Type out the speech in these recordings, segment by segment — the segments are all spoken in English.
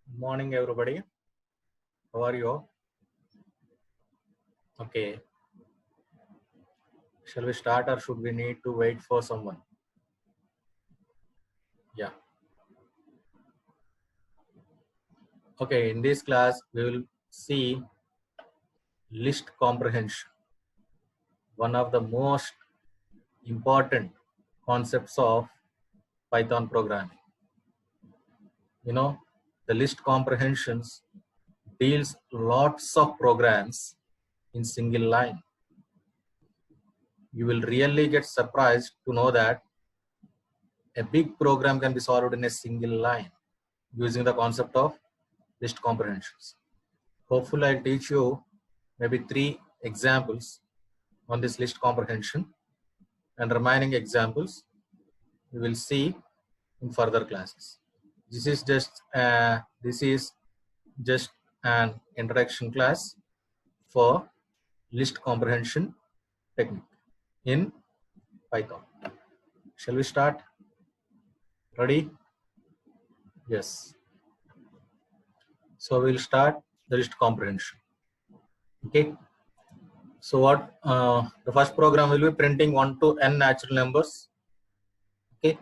Good morning, everybody. How are you? Okay. Shall we start or should we need to wait for someone? Yeah. Okay. In this class, we will see list comprehension, one of the most important concepts of Python programming. You know, the list comprehensions deals lots of programs in single line. You will really get surprised to know that a big program can be solved in a single line using the concept of list comprehensions. Hopefully, I'll teach you maybe 3 examples on this list comprehension, and remaining examples we will see in further classes. This is just an introduction class for list comprehension technique in Python. Shall we start? Ready? Yes. So we'll start the list comprehension. Okay. So what the first program will be printing 1 to n natural numbers. Okay,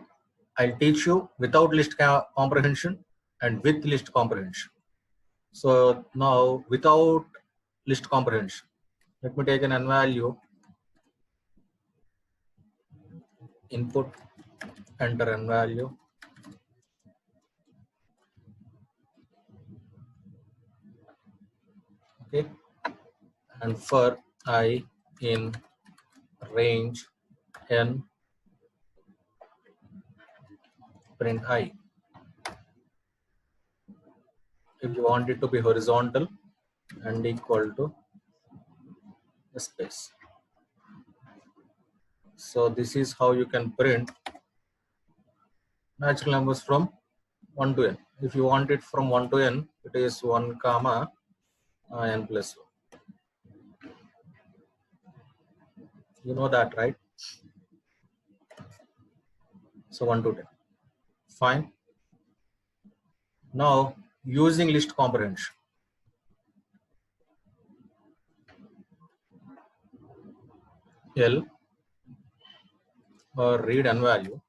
I'll teach you without list comprehension and with list comprehension. So now without list comprehension, let me take an n value, input, enter n value. Okay, and for I in range n, print I. If you want it to be horizontal and equal to the space. So this is how you can print natural numbers from 1 to n. If you want it from 1 to n, it is 1 comma n plus 1. You know that, right? So 1 to 10. Fine. Now using list comprehension. L or read n value,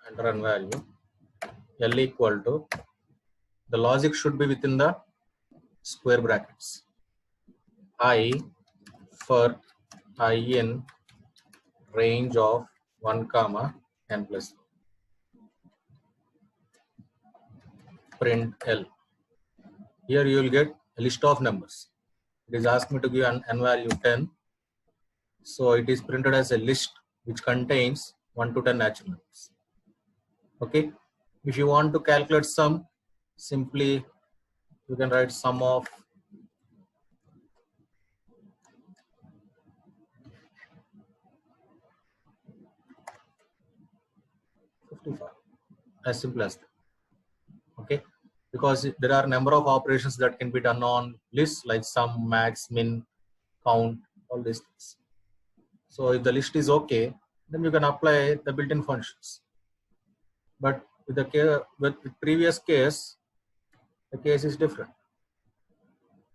enter n value, L equal to, the logic should be within the square brackets. I for I in range of 1 comma n plus 1. Print L. Here you will get a list of numbers. It is asked me to give an n value 10. So it is printed as a list which contains 1 to 10 natural numbers. Okay. If you want to calculate sum, simply you can write sum of as simple as that. Okay, because there are a number of operations that can be done on lists like sum, max, min, count, all these things. So if the list is okay, then you can apply the built-in functions. But with the previous case, the case is different.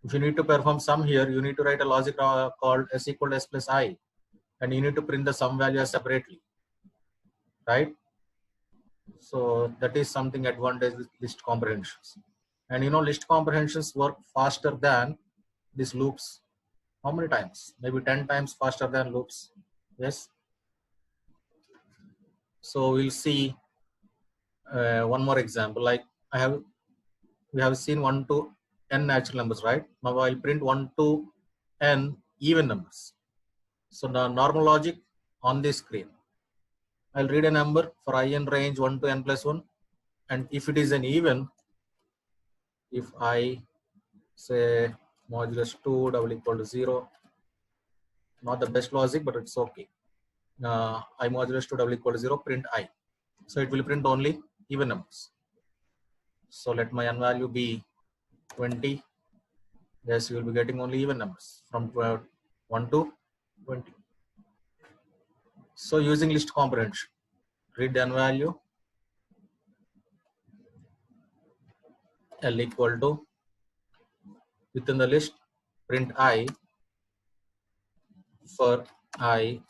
If you need to perform sum here, you need to write a logic called s equal to s plus I, and you need to print the sum value separately, right? So that is something advantage with list comprehensions. And you know, list comprehensions work faster than these loops. How many times? Maybe 10 times faster than loops. Yes. So we'll see one more example. Like we have seen 1 to n natural numbers, right? Now I'll print 1 to n even numbers. So the normal logic on this screen. I'll read a number for I in range 1 to n plus 1. And if it is an even, if I say modulus 2 double equal to 0, not the best logic, but it's okay. I modulus 2 double equal to 0, print I. So it will print only even numbers. So let my n value be 20. Yes, you will be getting only even numbers from 1 to 20. So using list comprehension, read n value L equal to within the list print I for I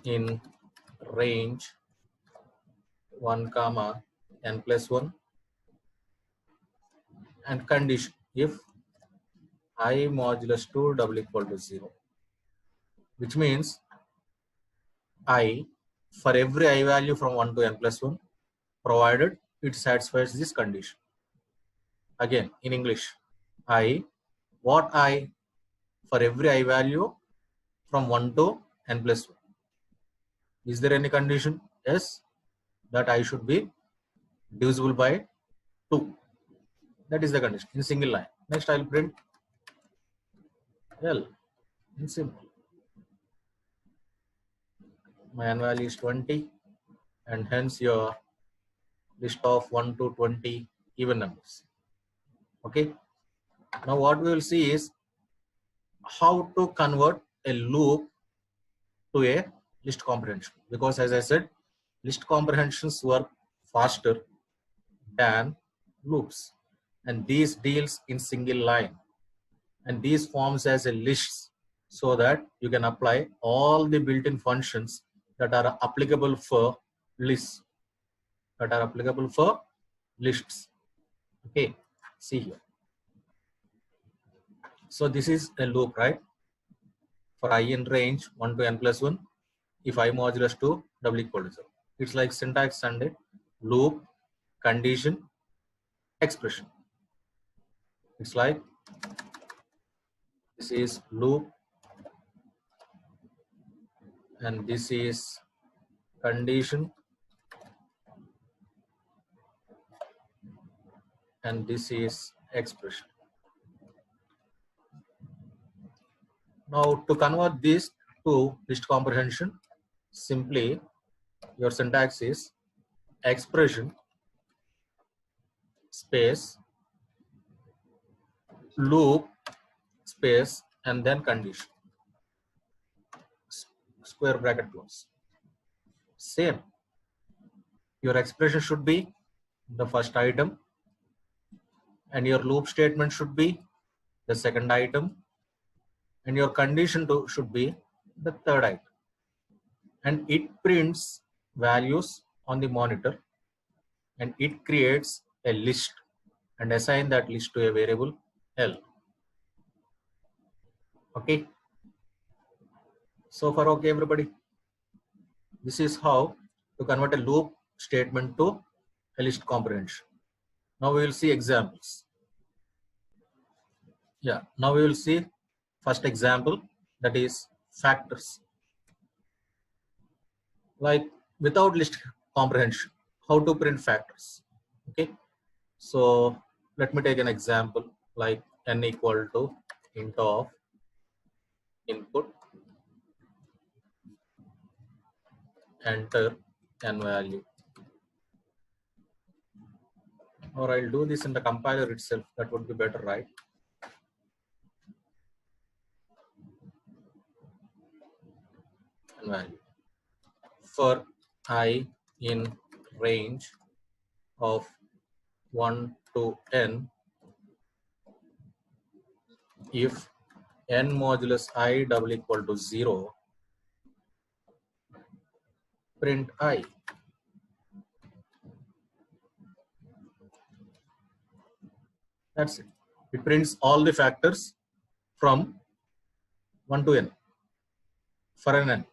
in range 1 comma n plus 1 and condition if I modulus 2 double equal to 0, which means I for every I value from 1 to n plus 1 provided it satisfies this condition. Again in English, I what I for every I value from 1 to n plus 1. Is there any condition? Yes, that I should be divisible by 2. That is the condition in single line. Next I will print L in simple. My n value is 20 and hence your list of 1 to 20 even numbers. Okay. Now what we will see is how to convert a loop to a list comprehension, because as I said, list comprehensions work faster than loops, and these deals in single line, and these forms as a list so that you can apply all the built-in functions that are applicable for lists, Okay, see here. So this is a loop, right? For I in range 1 to n plus 1, if I modulus 2 double equal to 0. It's like syntax and a loop, condition, expression. It's like this is loop and this is condition and this is expression. Now to convert this to list comprehension, simply your syntax is expression space loop space and then condition, square bracket close. Same, your expression should be the first item and your loop statement should be the second item and your condition should be the third item, and it prints values on the monitor and it creates a list and assign that list to a variable L. Okay, so far okay everybody? This is how to convert a loop statement to a list comprehension. Now we will see examples. Yeah, now we will see first example, that is factors. Like without list comprehension, how to print factors. Okay, so let me take an example like n equal to int of input, enter n value, or I'll do this in the compiler itself, that would be better, right? N value for I in range of 1 to n if n modulus I double equal to 0, print I. That's it. It prints all the factors from 1 to n for an n.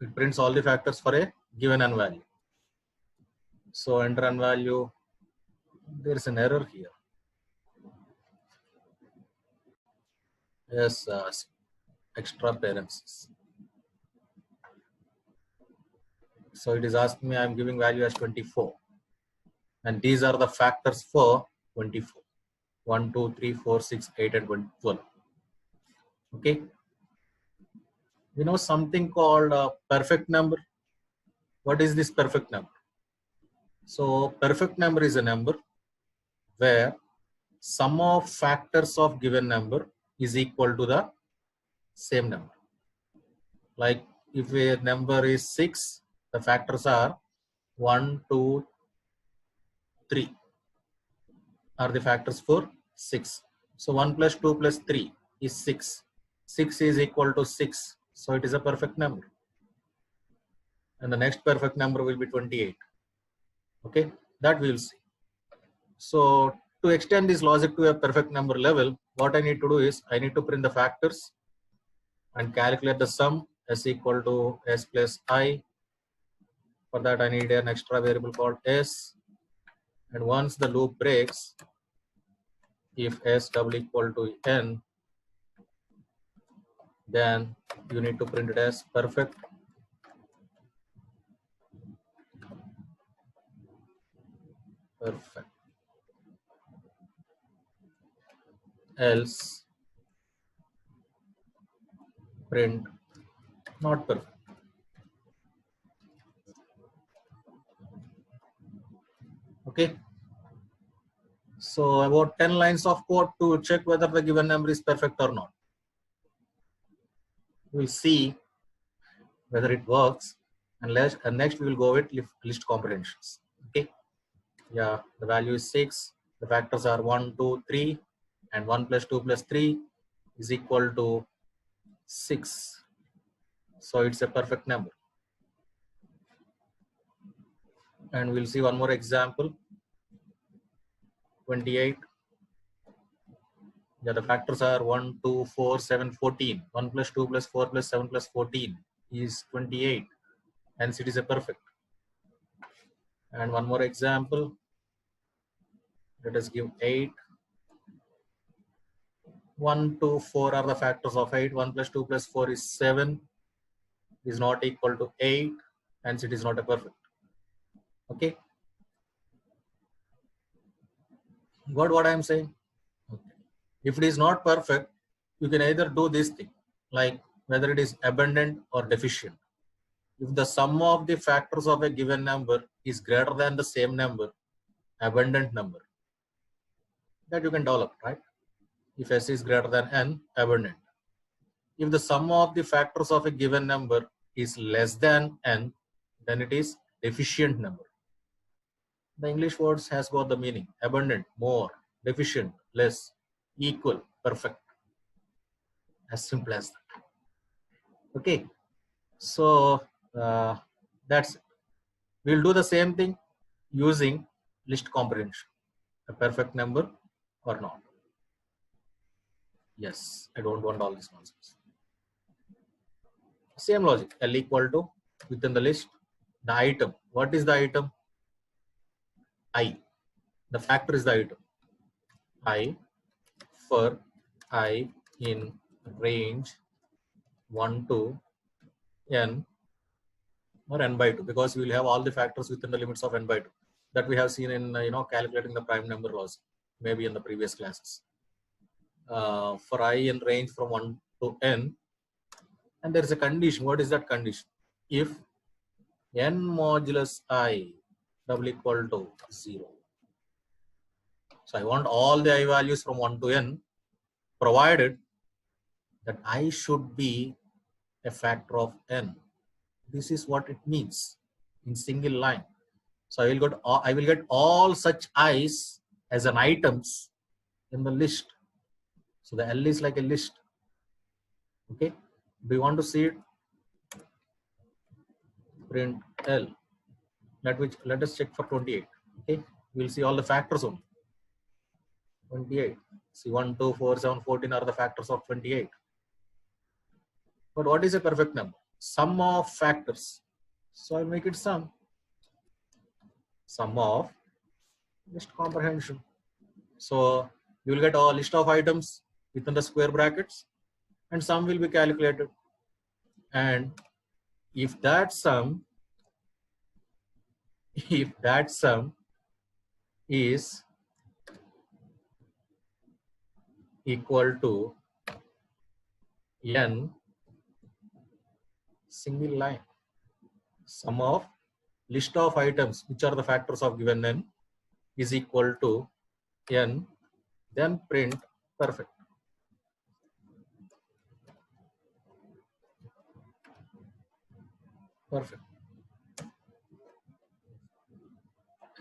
It prints all the factors for a given n value. So enter n value. There is an error here. Yes, extra parentheses. So it is asking me, I'm giving value as 24. And these are the factors for 24. 1, 2, 3, 4, 6, 8, and 12. Okay. We know something called a perfect number. What is this perfect number? So perfect number is a number where sum of factors of given number is equal to the same number. Like if a number is 6 The factors are 1, 2, 3 are the factors for 6. So 1 plus 2 plus 3 is 6. 6 is equal to 6. So it is a perfect number. And the next perfect number will be 28. Okay, that we will see. So to extend this logic to a perfect number level, what I need to do is I need to print the factors and calculate the sum s equal to s plus I. For that I need an extra variable called s. And once the loop breaks, if s double equal to n, then you need to print it as perfect. Perfect. Else print not perfect. Okay. So about 10 lines of code to check whether the given number is perfect or not. We'll see whether it works, and next we will go with list comprehensions. Okay. Yeah, the value is 6. The factors are 1, 2, 3, and 1 plus 2 plus 3 is equal to 6. So it's a perfect number. And we'll see one more example. 28. Yeah, the factors are 1, 2, 4, 7, 14. 1 plus 2 plus 4 plus 7 plus 14 is 28. Hence it is a perfect. And one more example. Let us give 8. 1, 2, 4 are the factors of 8. 1 plus 2 plus 4 is 7. Is not equal to 8. Hence it is not a perfect. Okay. Got what I am saying? Okay. If it is not perfect, you can either do this thing, like whether it is abundant or deficient. If the sum of the factors of a given number is greater than the same number, abundant number, that you can develop, right? If s is greater than n, abundant. If the sum of the factors of a given number is less than n, then it is deficient number. The English words has got the meaning: abundant, more; deficient, less; equal, perfect. As simple as that. Okay. So that's it. We'll do the same thing using list comprehension. A perfect number or not. Yes, I don't want all this nonsense. Same logic. L equal to, within the list, the item. What is the item? I. The factor is the item. I for I in range 1 to n or n by 2, because we will have all the factors within the limits of n by 2 that we have seen in calculating the prime number laws, maybe in the previous classes. For I in range from 1 to n, and there is a condition. What is that condition? If n modulus I double equal to 0. So I want all the I values from 1 to n, provided that I should be a factor of n. This is what it means in single line. So I will get all such i's as an items in the list. So the L is like a list. Okay. Do you want to see it? Print L. Let us check for 28. Okay. We'll see all the factors only. 28. See 1, 2, 4, 7, 14 are the factors of 28. But what is a perfect number? Sum of factors. So I make it sum. Sum of list comprehension. So you will get a list of items within the square brackets, and sum will be calculated. And if that sum is equal to n single line, sum of list of items which are the factors of given n is equal to n, then print perfect. Perfect.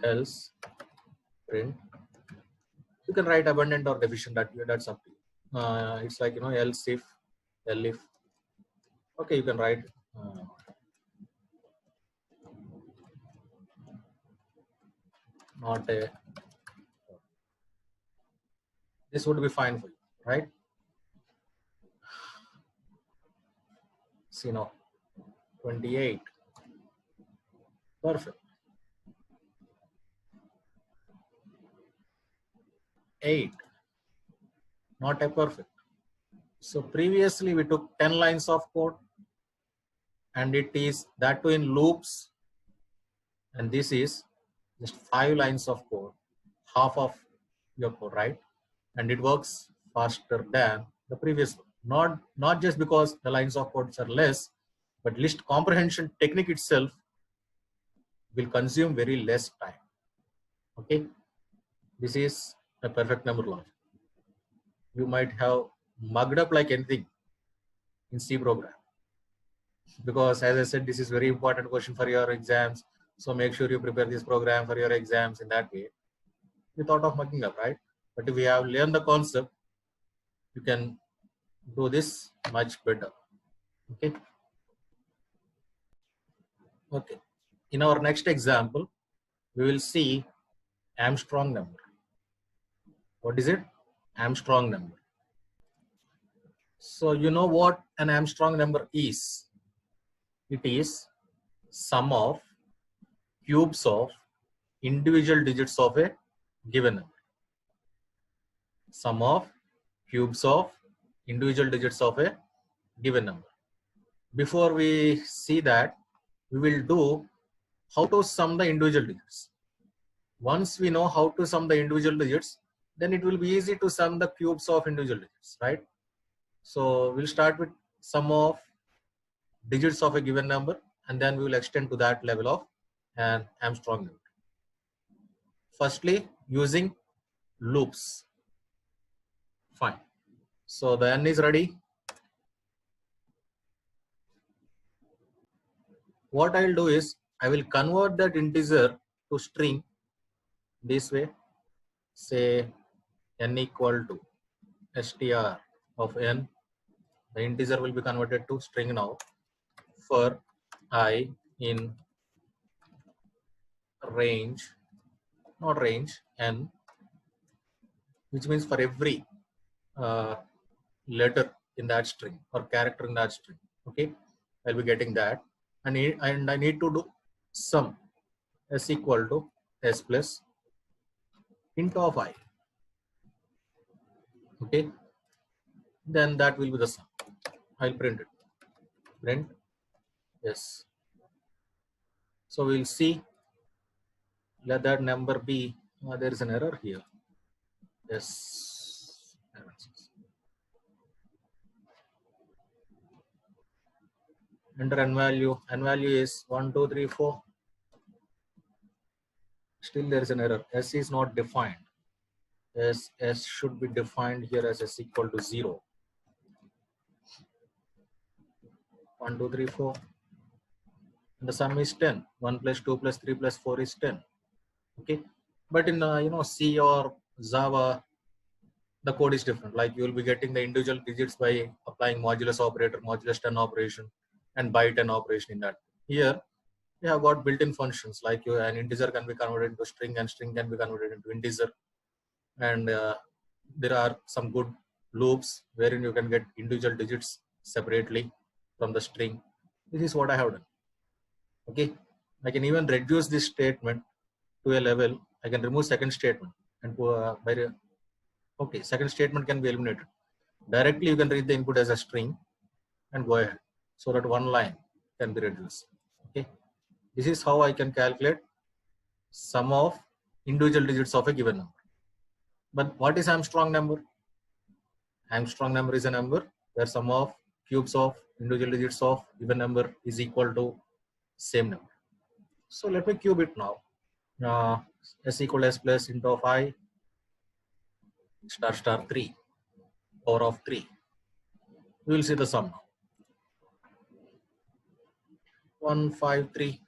else print. You can write abundant or deficient, that's up to you. It's like, else if, elif. Okay, you can write not a, this would be fine for you, right? See now, 28, perfect. 8, not a perfect. So previously we took 10 lines of code, and it is that too in loops, and this is just 5 lines of code, half of your code, right? And it works faster than the previous one. Not just because the lines of codes are less, but list comprehension technique itself will consume very less time. Okay, this is a perfect number logic. You might have mugged up like anything in C program, because as I said, this is very important question for your exams. So make sure you prepare this program for your exams in that way, without of mugging up, right? But if you have learned the concept, you can do this much better. Okay. Okay. In our next example, we will see Armstrong number. What is it? Armstrong number. So you know what an Armstrong number is? It is sum of cubes of individual digits of a given number. Sum of cubes of individual digits of a given number. Before we see that, we will do how to sum the individual digits. Once we know how to sum the individual digits, then it will be easy to sum the cubes of individual digits, right? So we'll start with sum of digits of a given number, and then we will extend to that level of an Armstrong number. Firstly, using loops. Fine. So the n is ready. What I'll do is I will convert that integer to string this way. Say n equal to str of n. The integer will be converted to string now for I in range, not range, n, which means for every letter in that string or character in that string. Okay, I'll be getting that, and I need to do sum s equal to s plus int of I. Okay, then that will be the sum. I'll print it. Print yes. So we'll see. Let that number be. There is an error here. Yes. Enter n value. N value is 1, 2, 3, 4. Still there is an error. S is not defined. S should be defined here as s equal to 0. 1, 2, 3, 4. And the sum is 10. 1 plus 2 plus 3 plus 4 is 10. Okay. But in C or Java, the code is different. Like you will be getting the individual digits by applying modulus operator, modulus 10 operation, and by 10 operation in that. Here, we have got built-in functions like an integer can be converted into string, and string can be converted into integer. And there are some good loops wherein you can get individual digits separately from the string. This is what I have done. Okay, I can even reduce this statement to a level. I can remove second statement and okay, second statement can be eliminated. Directly you can read the input as a string and go ahead, so that one line can be reduced. Okay, this is how I can calculate sum of individual digits of a given number. But what is Armstrong number? Armstrong number is a number where sum of cubes of individual digits of given number is equal to same number. So let me cube it now. S equal to s plus int of I star star 3 power of 3. We will see the sum now. 153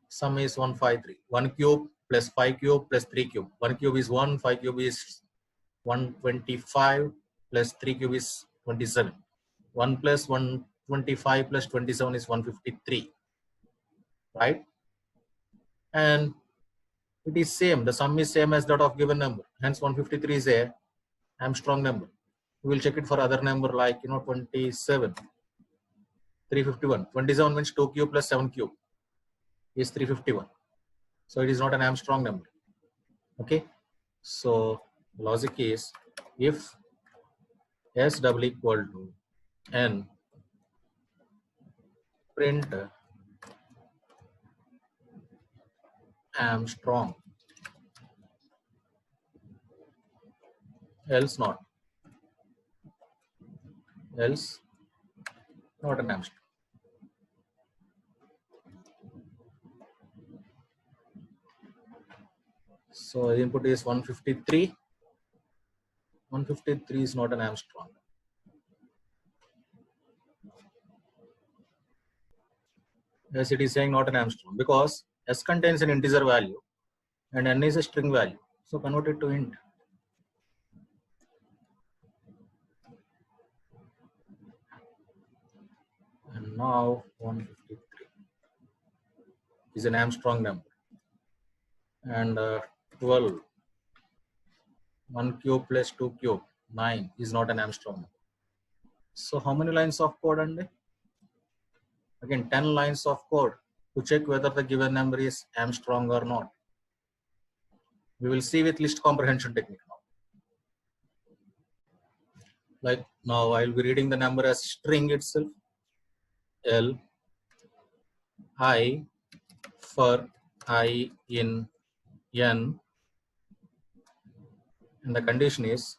Sum is 153. 1 cube plus 5 cube plus 3 cube. 1 cube is 1, 5 cube is 125 plus 3 cube is 27. 1 plus 125 plus 27 is 153. Right? And it is same. The sum is same as that of given number. Hence 153 is a Armstrong number. We will check it for other number like 27. 351. 27 means 2 cube plus 7 cube is 351. So it is not an Armstrong number. Okay. So logic is if S double equal to N, print Armstrong, else not. Else not an Armstrong. So input is 153. 153 is not an Armstrong. Yes, it is saying not an Armstrong because S contains an integer value and N is a string value. So convert it to int. And now 153 is an Armstrong number. And 12, 1 cube plus 2 cube, 9 is not an Armstrong number. So how many lines of code under? Again, 10 lines of code to check whether the given number is Armstrong or not. We will see with list comprehension technique now. Like now I will be reading the number as string itself. L, I, for I in N, and the condition is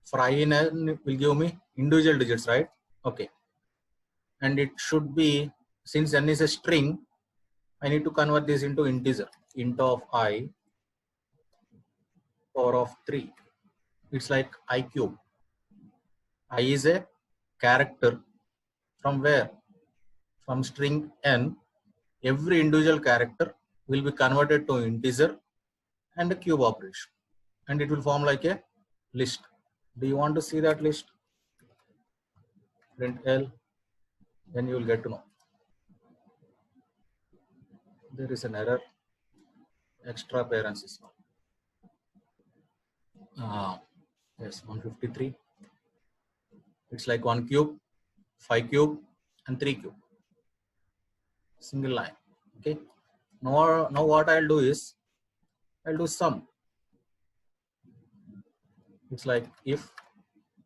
for I in N will give me individual digits, right? Okay. And it should be, since N is a string, I need to convert this into integer. Int of I, power of 3. It's like I cube. I is a character from where? From string N. Every individual character will be converted to integer and a cube operation. And it will form like a list. Do you want to see that list? Print L, then you will get to know. There is an error. Extra parenthesis now. Yes, 153. It's like 1 cube, 5 cube, and 3 cube. Single line. Okay. Now what I'll do is I'll do sum. It's like if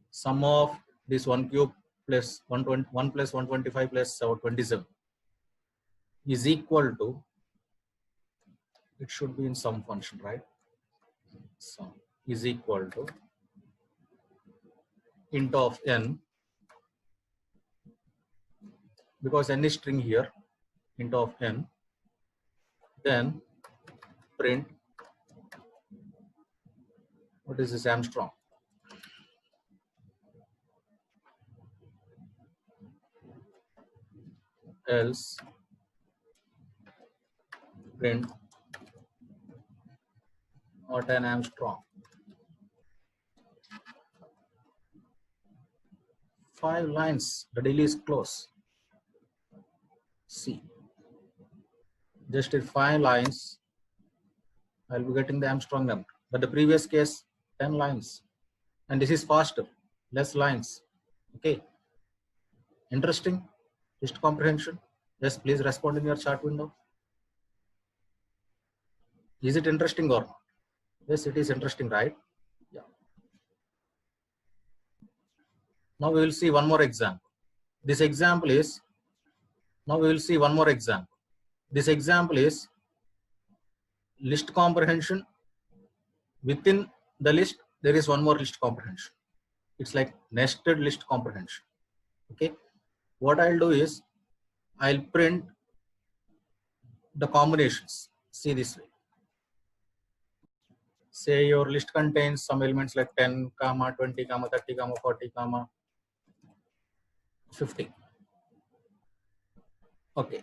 sum of this 1 cube plus 1 plus 125 plus 27 is equal to, it should be in sum function, right? Sum is equal to int of N, because N is string here, int of N, then print, what is this, Armstrong? Else print not an Armstrong. 5 lines, the deal is close. See, just in 5 lines, I'll be getting the Armstrong number. But the previous case, 10 lines. And this is faster, less lines. Okay. Interesting? List comprehension? Yes, please respond in your chat window. Is it interesting or not? Yes, it is interesting, right? Yeah. Now we will see one more example. This example is, now we will see one more example. This example is list comprehension. Within the list, there is one more list comprehension. It's like nested list comprehension. Okay. What I'll do is, I'll print the combinations. See this way. Say your list contains some elements like 10, 20, 30, 40, 50. Okay.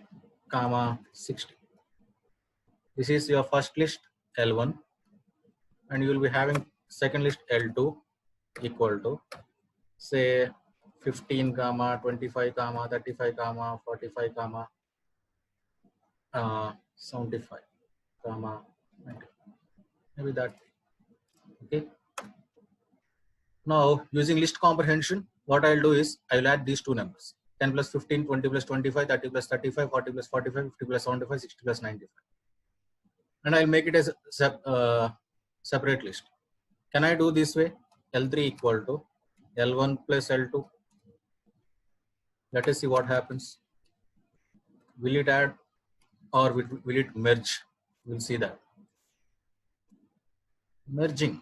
comma 60. This is your first list L1, and you will be having second list L2 equal to say 15 comma 25 comma 35 comma 45 comma 75 comma 90. Maybe that. Okay. Now using list comprehension, what I'll do is I'll add these two numbers: 10 plus 15, 20 plus 25, 30 plus 35, 40 plus 45, 50 plus 75, 60 plus 95. And I'll make it as a separate list. Can I do this way? L3 equal to L1 plus L2. Let us see what happens. Will it add or will it merge? We'll see that. Merging,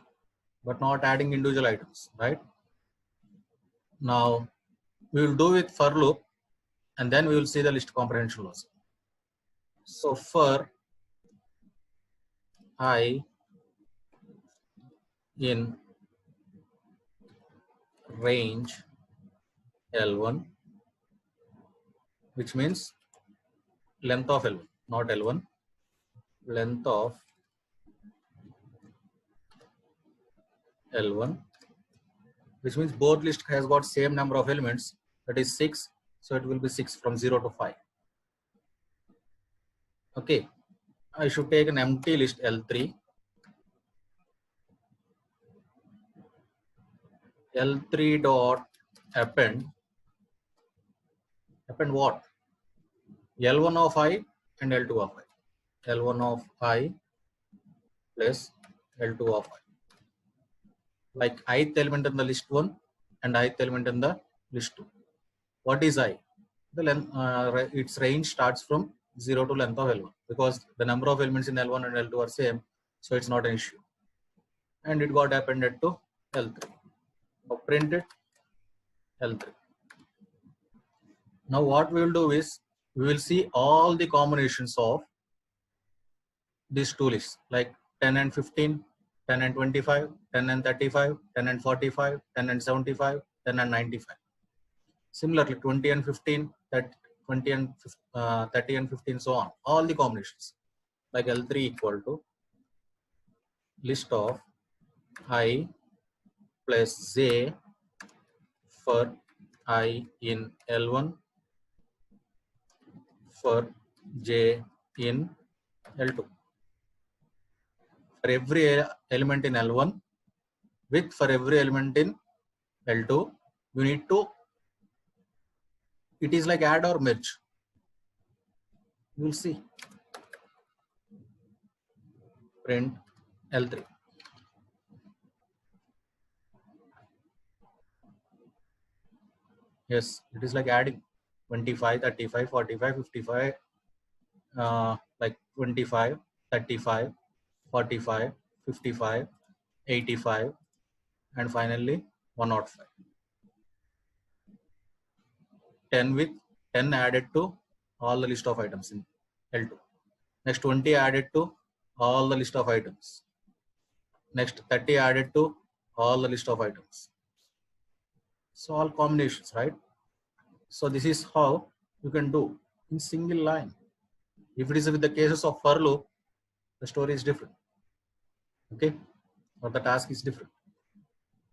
but not adding individual items, right? Now we will do with for loop, and then we will see the list comprehension also. So for I in range L1, which means length of L1, not L1, length of L1, which means both list has got same number of elements, that is 6. So it will be 6 from 0 to 5. Okay, I should take an empty list L3. L3 dot append what? L1 of I and L2 of I. L1 of I plus L2 of I. Like ith element in the list 1 and ith element in the list 2. What is I? The length, its range starts from 0 to length of L1, because the number of elements in L1 and L2 are same, so it's not an issue. And it got appended to L3. Now print it L3. Now what we will do is we will see all the combinations of these two lists, like 10 and 15, 10 and 25, 10 and 35, 10 and 45, 10 and 75, 10 and 95. Similarly, 20 and 15, that 20 and 30 and 15, so on. All the combinations, like L3 equal to list of I plus j for I in L1, for j in L2. For every element in L1 with for every element in L2, you need to, it is like add or merge. You will see. Print L3. Yes, it is like adding 25, 35, 45, 55, like 25, 35, 45, 55, 85, and finally 105. 10 with 10 added to all the list of items in L2. Next 20 added to all the list of items. Next 30 added to all the list of items. So all combinations, right? So this is how you can do in single line. If it is with the cases of for loop, the story is different. Okay, or the task is different.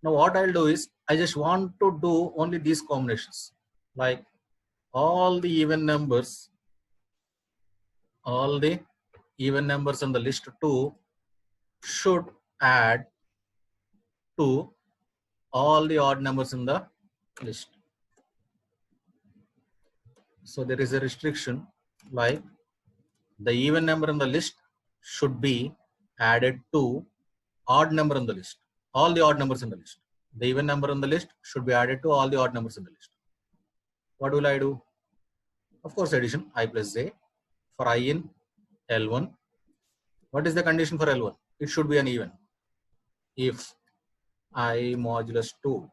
Now what I'll do is I just want to do only these combinations, like all the even numbers on the list 2 should add to all the odd numbers in the list. So there is a restriction, like the even number in the list should be added to odd number in the list, all the odd numbers in the list. The even number in the list should be added to all the odd numbers in the list. What will I do? Of course, addition I plus j for I in L1. What is the condition for L1? It should be an even. If I modulus 2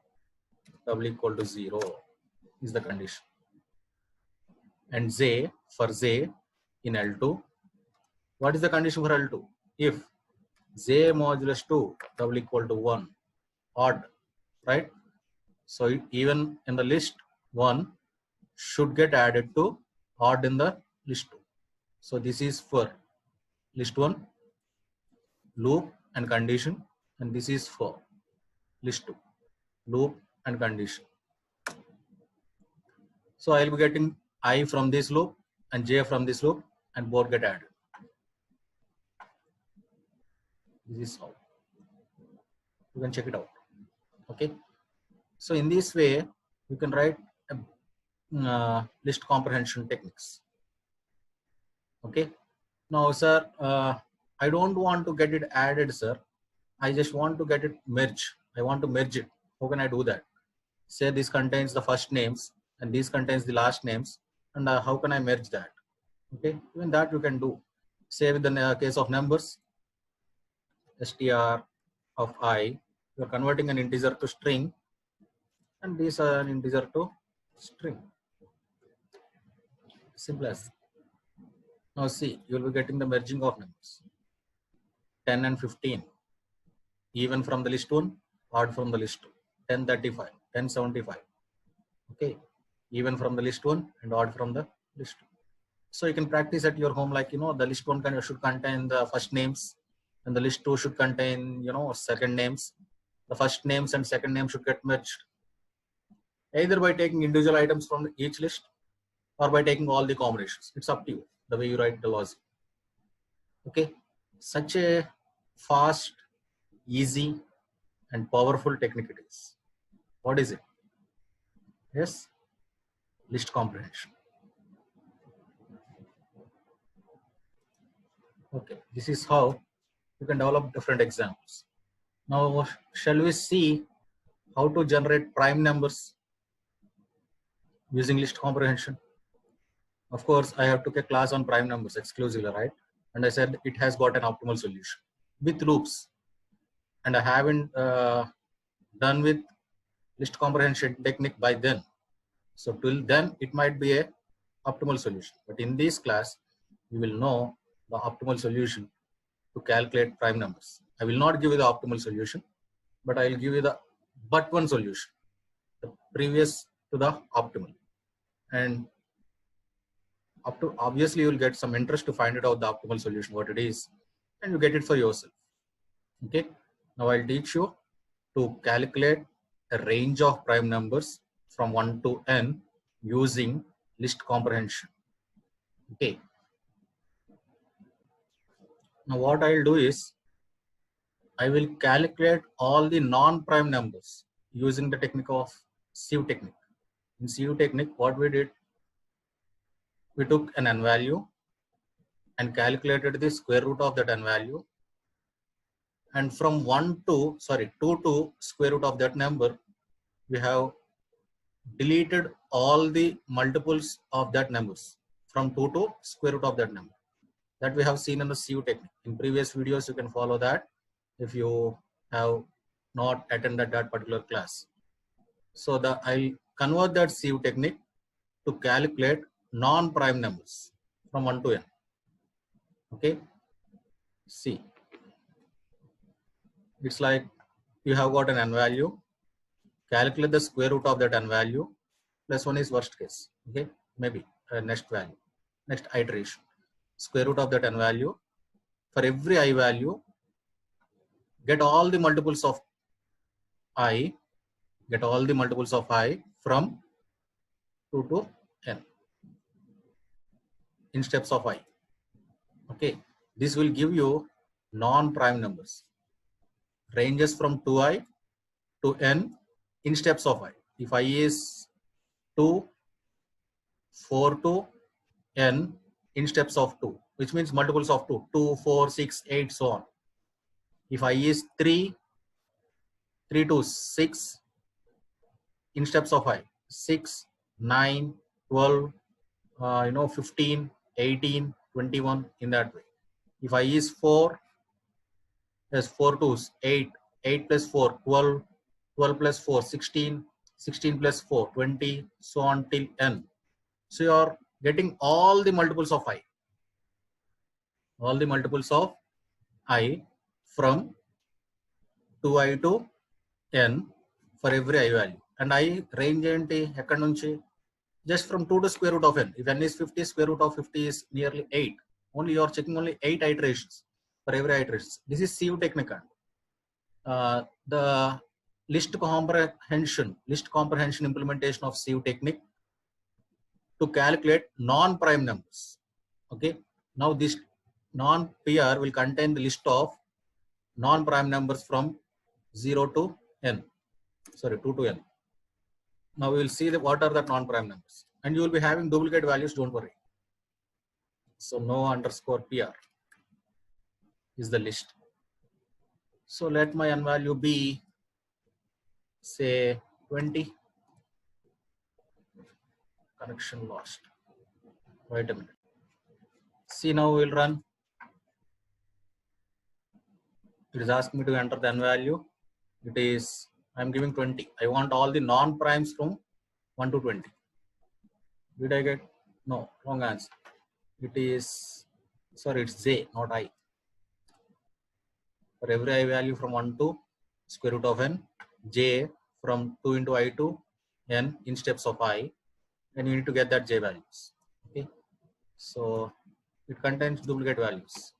double equal to 0 is the condition. And j for j in L2. What is the condition for L2? If j modulus 2 double equal to 1, odd, right? So even in the list 1 should get added to odd in the list 2. So this is for list 1, loop and condition, and this is for list 2, loop and condition. So I'll be getting I from this loop and J from this loop, and both get added. This is how you can check it out. Okay. So in this way, you can write list comprehension techniques. Okay. Now, sir, I don't want to get it added, sir. I just want to get it merged. I want to merge it. How can I do that? Say this contains the first names and this contains the last names, and how can I merge that? Okay, even that you can do. Say with the case of numbers, str of I, you are converting an integer to string, and these are an integer to string. Simple as. Now see, you will be getting the merging of numbers. 10 and 15. Even from the list 1, odd from the list 2. 1035, 1075. Okay, even from the list 1 and odd from the list 2. So you can practice at your home, like, the list 1 should contain the first names, and the list 2 should contain, second names. The first names and second names should get merged, either by taking individual items from each list or by taking all the combinations. It's up to you, the way you write the logic. Okay, such a fast, easy, and powerful technique it is. What is it? Yes, list comprehension. Okay, this is how you can develop different examples. Now, shall we see how to generate prime numbers using list comprehension? Of course, I have took a class on prime numbers exclusively, right? And I said it has got an optimal solution with loops. And I haven't done with list comprehension technique by then. So till then, it might be a optimal solution. But in this class, you will know the optimal solution to calculate prime numbers. I will not give you the optimal solution, but I will give you the but one solution, the previous to the optimal. And up to, obviously, you will get some interest to find it out the optimal solution, what it is, and you get it for yourself. Okay. Now I'll teach you to calculate a range of prime numbers from 1 to n using list comprehension. Okay. Now what I'll do is I will calculate all the non-prime numbers using the technique of sieve technique. In sieve technique, what we did, we took an n value and calculated the square root of that n value. And from 2 to square root of that number, we have deleted all the multiples of that numbers from 2 to square root of that number. That we have seen in the sieve technique. In previous videos, you can follow that if you have not attended that particular class. So I'll convert that sieve technique to calculate non-prime numbers from 1 to n. Okay. See, it's like you have got an n value, calculate the square root of that n value, plus 1 is worst case. Okay, maybe next value, next iteration, square root of that n value. For every I value, get all the multiples of I, from 2 to n in steps of I. Okay, this will give you non-prime numbers, ranges from 2i to n in steps of I. If I is 2, 4 to n in steps of 2, which means multiples of 2, 2, 4, 6, 8, so on. If I is 3, 3 to 6 in steps of I, 6, 9, 12, 15, 18, 21, in that way. If I is 4, there's 4 to 8, 8 plus 4, 12, 12 plus 4, 16, 16 plus 4, 20, so on till n. So you are getting all the multiples of I. All the multiples of I from 2i to n for every I value. And I range enti ekkadi nunchi just from 2 to square root of n. If n is 50, square root of 50 is nearly 8. Only you are checking only 8 iterations for every iteration. This is sieve technique. The list comprehension implementation of sieve technique to calculate non-prime numbers. Okay. Now this non-PR will contain the list of non-prime numbers from 0 to n. Sorry, 2 to n. Now we will see what are the non-prime numbers, and you will be having duplicate values. Don't worry. So no underscore PR is the list. So let my n value be, say, 20. Connection lost. Wait a minute. See, now we'll run. It is asking me to enter the n value. It is, I'm giving 20. I want all the non-primes from 1 to 20. Did I get? No, wrong answer. It is, sorry, it's J, not I. For every I value from 1 to square root of n, J from 2 into I to n in steps of I, and you need to get that J values. Okay. So it contains duplicate values.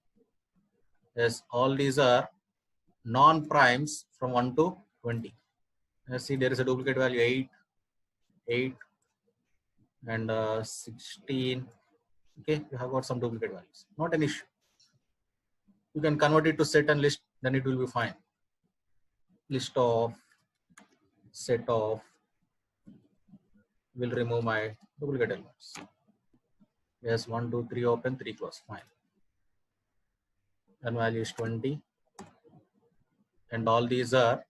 Yes, all these are non-primes from 1 to 20. See, there is a duplicate value 8, 8, and 16. Okay, you have got some duplicate values. Not an issue. You can convert it to set and list, then it will be fine. List of, set of, will remove my duplicate elements. Yes, 1, 2, 3 open, 3 close, fine. And value is 20. And all these are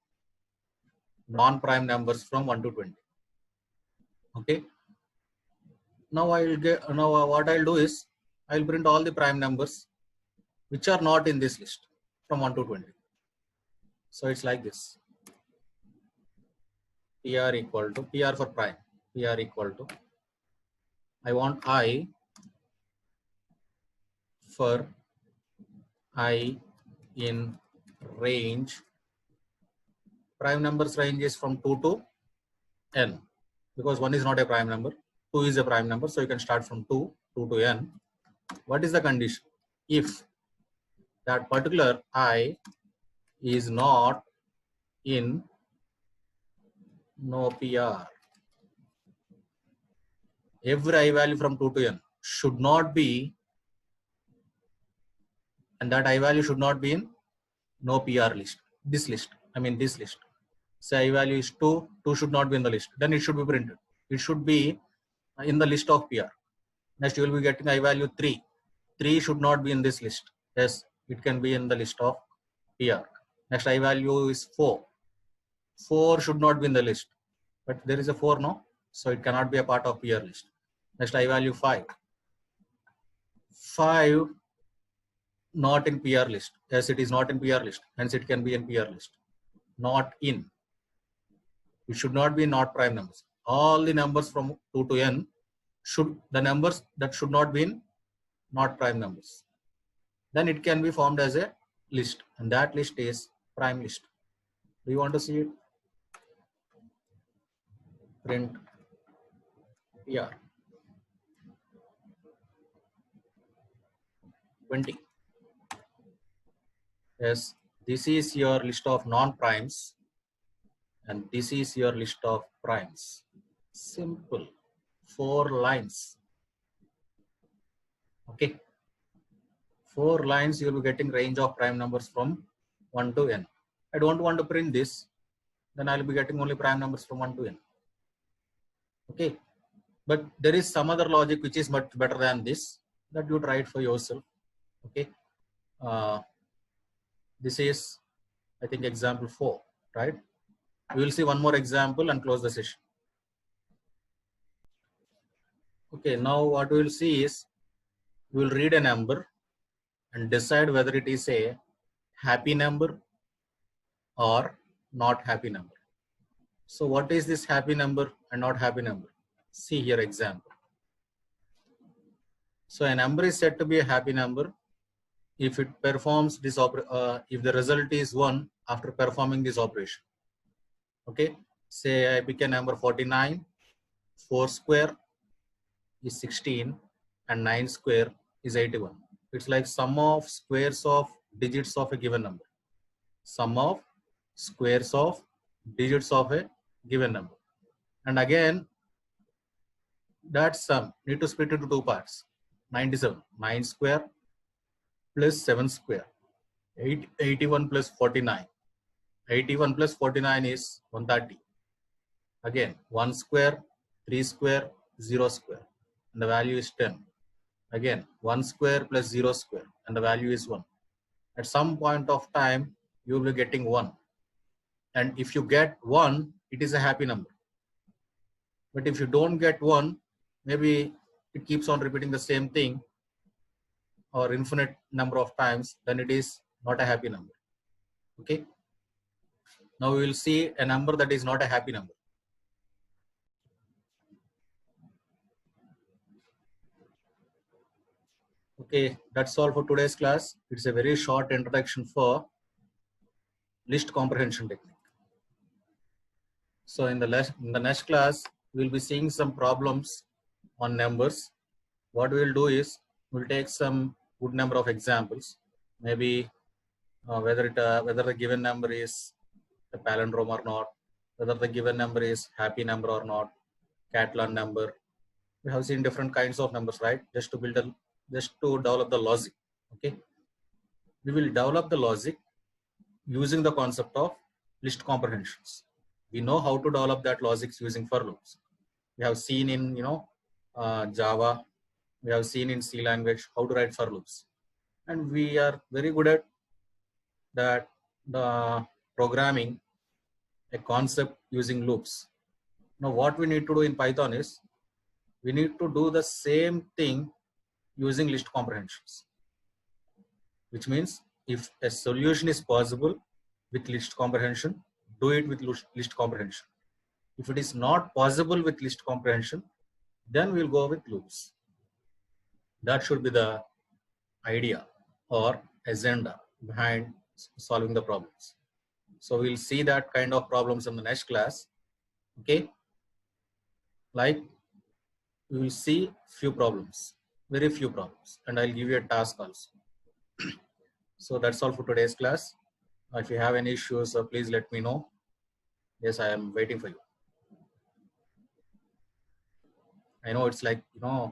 non-prime numbers from 1 to 20. Okay. Now I will get, now what I'll do is I will print all the prime numbers which are not in this list from 1 to 20. So it's like this. PR equal to, PR for prime, PR equal to, I want I for I in range, prime numbers range is from 2 to n, because 1 is not a prime number, 2 is a prime number, so you can start from 2 to n. What is the condition? If that particular I is not in no PR, every I value from 2 to n should not be, and that I value should not be in no PR list. This list, I mean this list. Say I value is 2, 2 should not be in the list. Then it should be printed. It should be in the list of PR. Next you will be getting I value 3. 3 should not be in this list. Yes, it can be in the list of PR. Next I value is 4. 4 should not be in the list. But there is a 4, no? So it cannot be a part of PR list. Next I value 5. 5 not in PR list. Yes, it is not in PR list. Hence it can be in PR list. Not in. It should not be not prime numbers. All the numbers from 2 to n should, the numbers that should not be in not prime numbers. Then it can be formed as a list, and that list is prime list. Do you want to see it? Print PR 20. Yes, this is your list of non-primes, and this is your list of primes. Simple. 4 lines. Okay. 4 lines you will be getting range of prime numbers from 1 to n. I don't want to print this, then I will be getting only prime numbers from 1 to n. Okay. But there is some other logic which is much better than this, that you try it for yourself. Okay. This is, I think, example 4, right? We will see one more example and close the session. Okay, now what we will see is, we will read a number and decide whether it is a happy number or not happy number. So what is this happy number and not happy number? See here example. So a number is said to be a happy number if it performs this if the result is 1 after performing this operation. Okay, say I pick a number 49, 4 square is 16 and 9 square is 81. It's like sum of squares of digits of a given number. Sum of squares of digits of a given number. And again, that sum need to split into two parts. 97, 9 square plus 7 square. 81 plus 49. 81 plus 49 is 130. Again, 1 square, 3 square, 0 square. And the value is 10. Again, 1 square plus 0 square. And the value is 1. At some point of time, you will be getting 1. And if you get 1, it is a happy number. But if you don't get 1, maybe it keeps on repeating the same thing or infinite number of times, then it is not a happy number. Okay. Now we will see a number that is not a happy number. Okay, that's all for today's class. It's a very short introduction for list comprehension technique. So in the next class, we'll be seeing some problems on numbers. What we'll do is we'll take some good number of examples, maybe whether the given number is a palindrome or not, whether the given number is happy number or not, Catalan number. We have seen different kinds of numbers, right? Just to develop the logic. Okay, we will develop the logic using the concept of list comprehensions. We know how to develop that logic using for loops. We have seen in Java, we have seen in C language how to write for loops, and we are very good at that the programming a concept using loops. Now what we need to do in Python is we need to do the same thing using list comprehensions, which means if a solution is possible with list comprehension, do it with list comprehension. If it is not possible with list comprehension, then we'll go with loops. That should be the idea or agenda behind solving the problems. So we'll see that kind of problems in the next class. Okay, like we will see few problems, very few problems, and I'll give you a task also. So that's all for today's class. If you have any issues, please let me know. Yes, I am waiting for you. I know it's like,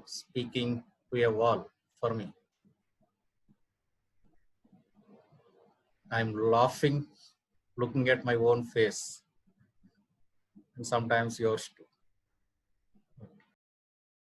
speaking to a wall for me. I'm laughing, looking at my own face. And sometimes yours too.